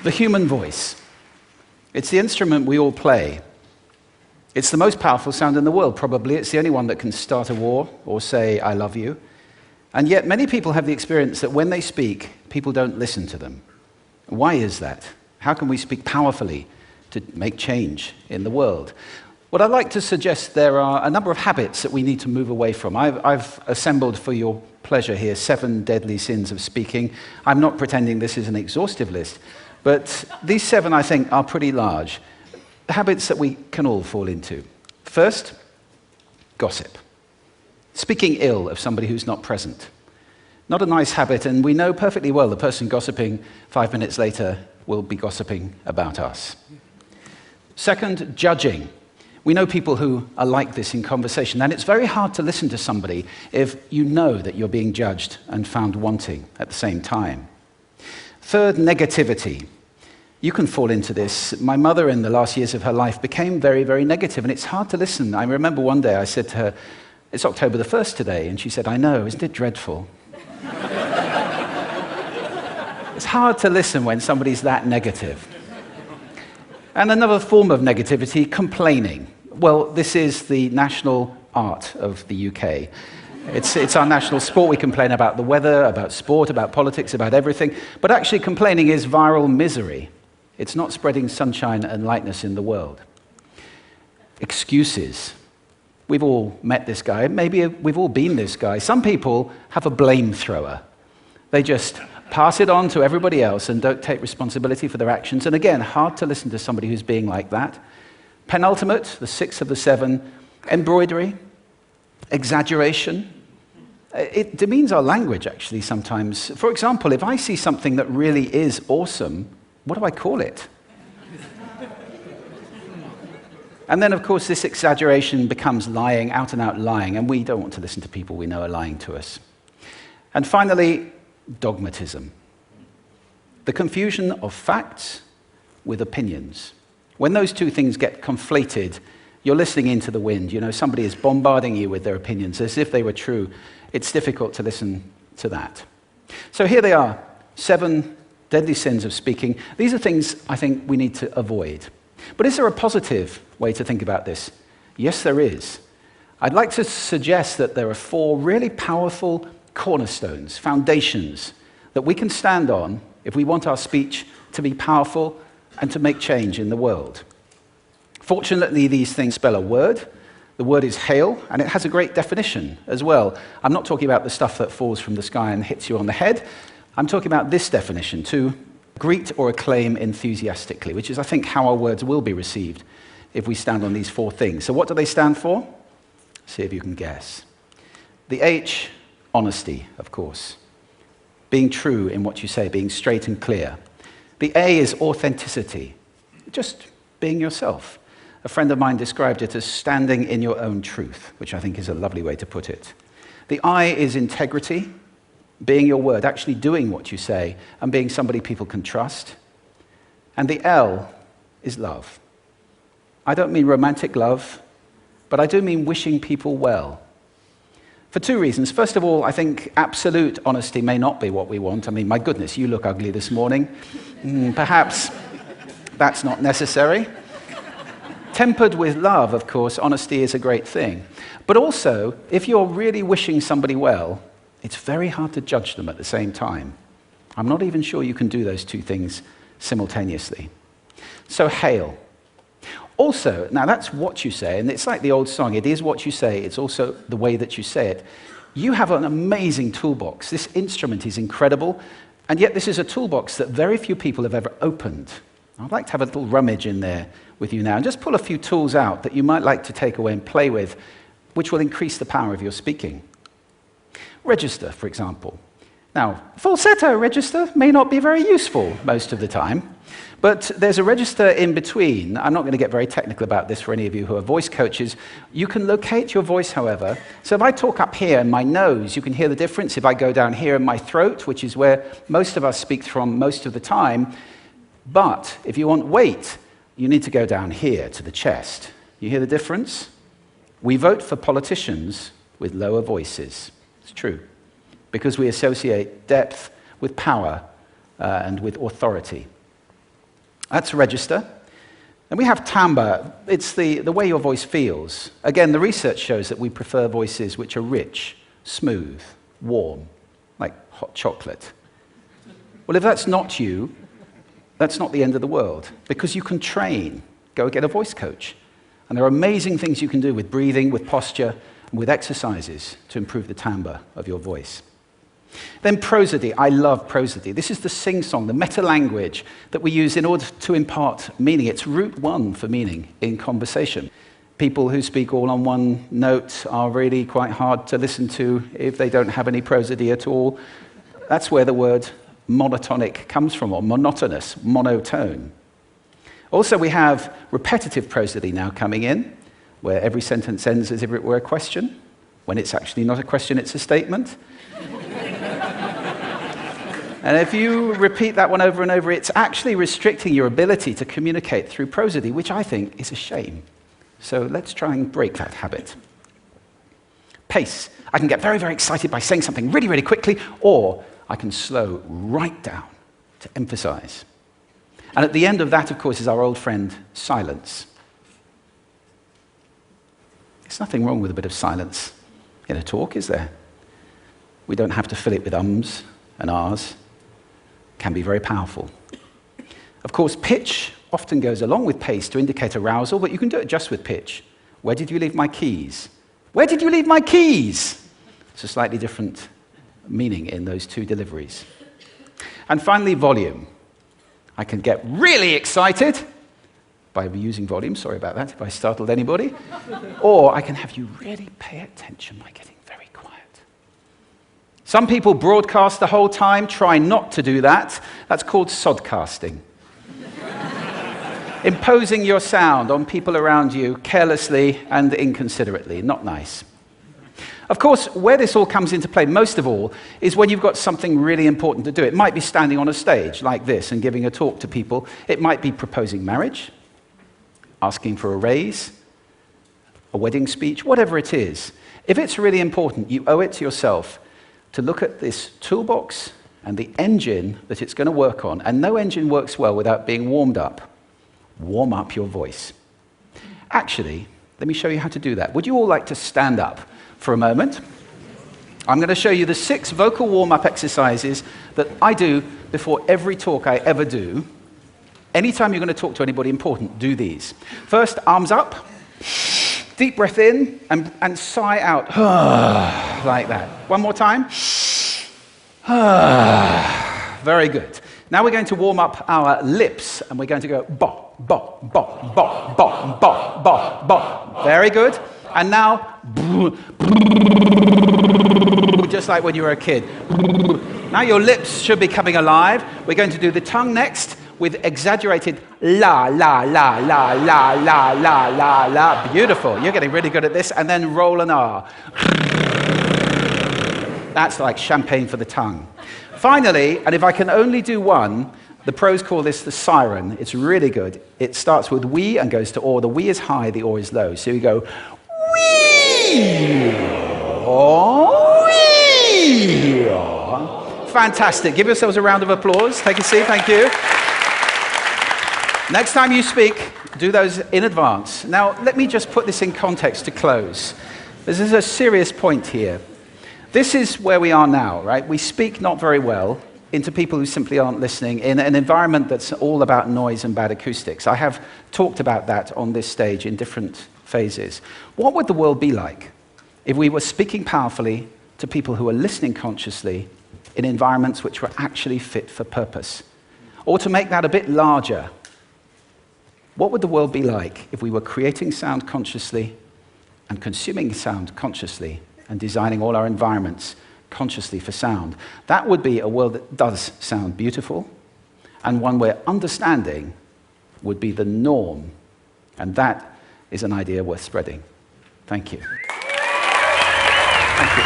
The human voice. It's the instrument we all play. It's the most powerful sound in the world, probably. It's the only one that can start a war or say, I love you. And yet many people have the experience that when they speak, people don't listen to them. Why is that? How can we speak powerfully to make change in the world? What I'd like to suggest, there are a number of habits that we need to move away from. I've assembled for your pleasure here 7 deadly sins of speaking. I'm not pretending this is an exhaustive list, but these 7, I think, are pretty large. Habits that we can all fall into. First, gossip. Speaking ill of somebody who's not present. Not a nice habit, and we know perfectly well the person gossiping 5 minutes later will be gossiping about us. Second, judging. We know people who are like this in conversation, and it's very hard to listen to somebody if you know that you're being judged and found wanting at the same time. Third, negativity. You can fall into this. My mother, in the last years of her life, became very, very negative, and it's hard to listen. I remember one day I said to her, it's October the 1st today, and she said, I know, isn't it dreadful? It's hard to listen when somebody's that negative. And another form of negativity, complaining. Well, this is the national art of the UK. It's our national sport. We complain about the weather, about sport, about politics, about everything. But actually, complaining is viral misery. It's not spreading sunshine and lightness in the world. Excuses. We've all met this guy. Maybe we've all been this guy. Some people have a blame thrower. They just pass it on to everybody else and don't take responsibility for their actions. And again, hard to listen to somebody who's being like that. Penultimate, the 6th of the 7, embroidery, exaggeration. It demeans our language, actually, sometimes. For example, if I see something that really is awesome, what do I call it? And then, of course, this exaggeration becomes lying, out-and-out lying, and we don't want to listen to people we know are lying to us. And finally, dogmatism. The confusion of facts with opinions. When those two things get conflated, you're listening into the wind. You know, somebody is bombarding you with their opinions as if they were true. It's difficult to listen to that. So here they are, 7 deadly sins of speaking. These are things I think we need to avoid. But is there a positive way to think about this? Yes, there is. I'd like to suggest that there are 4 really powerful cornerstones, foundations, that we can stand on if we want our speech to be powerful and to make change in the world. Fortunately, these things spell a word. The word is hail, and it has a great definition as well. I'm not talking about the stuff that falls from the sky and hits you on the head. I'm talking about this definition, to greet or acclaim enthusiastically, which is, I think, how our words will be received if we stand on these 4 things. So what do they stand for? See if you can guess. The H, honesty, of course. Being true in what you say, being straight and clear. The A is authenticity, just being yourself. A friend of mine described it as standing in your own truth, which I think is a lovely way to put it. The I is integrity, being your word, actually doing what you say, and being somebody people can trust. And the L is love. I don't mean romantic love, but I do mean wishing people well. For 2 reasons. First of all, I think absolute honesty may not be what we want. I mean, my goodness, you look ugly this morning. Perhaps that's not necessary. Tempered with love, of course, honesty is a great thing. But also, if you're really wishing somebody well, it's very hard to judge them at the same time. I'm not even sure you can do those 2 things simultaneously. So hail. Also, now that's what you say, and it's like the old song, it is what you say, it's also the way that you say it. You have an amazing toolbox. This instrument is incredible, and yet this is a toolbox that very few people have ever opened. I'd like to have a little rummage in there with you now, and just pull a few tools out that you might like to take away and play with, which will increase the power of your speaking. Register, for example. Now, falsetto register may not be very useful most of the time, but there's a register in between. I'm not going to get very technical about this for any of you who are voice coaches. You can locate your voice, however. So if I talk up here in my nose, you can hear the difference. If I go down here in my throat, which is where most of us speak from most of the time, but if you want weight, you need to go down here to the chest. You hear the difference? We vote for politicians with lower voices. It's true, because we associate depth with power and with authority. That's register. And we have timbre. It's the way your voice feels. Again, the research shows that we prefer voices which are rich, smooth, warm, like hot chocolate. Well, if that's not you, that's not the end of the world, because you can train. Go get a voice coach. And there are amazing things you can do with breathing, with posture, and with exercises to improve the timbre of your voice. Then prosody. I love prosody. This is the sing-song, the meta-language that we use in order to impart meaning. It's route one for meaning in conversation. People who speak all on one note are really quite hard to listen to if they don't have any prosody at all. That's where the word monotonic comes from, or monotonous, monotone. Also, we have repetitive prosody now coming in, where every sentence ends as if it were a question. When it's actually not a question, it's a statement. And if you repeat that one over and over, it's actually restricting your ability to communicate through prosody, which I think is a shame. So let's try and break that habit. Pace. I can get very, very excited by saying something really, really quickly, or I can slow right down to emphasize. And at the end of that, of course, is our old friend, silence. There's nothing wrong with a bit of silence in a talk, is there? We don't have to fill it with ums and ahs. It can be very powerful. Of course, pitch often goes along with pace to indicate arousal, but you can do it just with pitch. Where did you leave my keys? Where did you leave my keys? It's a slightly different meaning in those two deliveries. And finally, volume. I can get really excited by using volume. Sorry about that if I startled anybody. Or I can have you really pay attention by getting very quiet. Some people broadcast the whole time. Try not to do that. That's called sodcasting. Imposing your sound on people around you carelessly and inconsiderately. Not nice. Of course, where this all comes into play most of all is when you've got something really important to do. It might be standing on a stage like this and giving a talk to people. It might be proposing marriage, asking for a raise, a wedding speech, whatever it is. If it's really important, you owe it to yourself to look at this toolbox and the engine that it's going to work on. And no engine works well without being warmed up. Warm up your voice. Actually, let me show you how to do that. Would you all like to stand up for a moment? I'm going to show you the 6 vocal warm-up exercises that I do before every talk I ever do. Anytime you're going to talk to anybody important, do these. First, arms up, deep breath in, and sigh out, like that. One more time. Very good. Now we're going to warm up our lips, and we're going to go bop, bop, bop, bop, bop, bop, bop, bop. Very good. And now, just like when you were a kid. Now your lips should be coming alive. We're going to do the tongue next with exaggerated la, la, la, la, la, la, la, la, la. Beautiful. You're getting really good at this. And then roll an R. That's like champagne for the tongue. Finally, and if I can only do one, the pros call this the siren. It's really good. It starts with we and goes to or. The we is high, the or is low. So you go wee, oh, wee. Fantastic. Give yourselves a round of applause. Take a seat. Thank you. Next time you speak, do those in advance. Now, let me just put this in context to close. This is a serious point here. This is where we are now, right? We speak not very well into people who simply aren't listening in an environment that's all about noise and bad acoustics. I have talked about that on this stage in different phases. What would the world be like if we were speaking powerfully to people who are listening consciously in environments which were actually fit for purpose? Or to make that a bit larger, what would the world be like if we were creating sound consciously and consuming sound consciously and designing all our environments consciously for sound? That would be a world that does sound beautiful, and one where understanding would be the norm. And that is an idea worth spreading. Thank you. Thank you.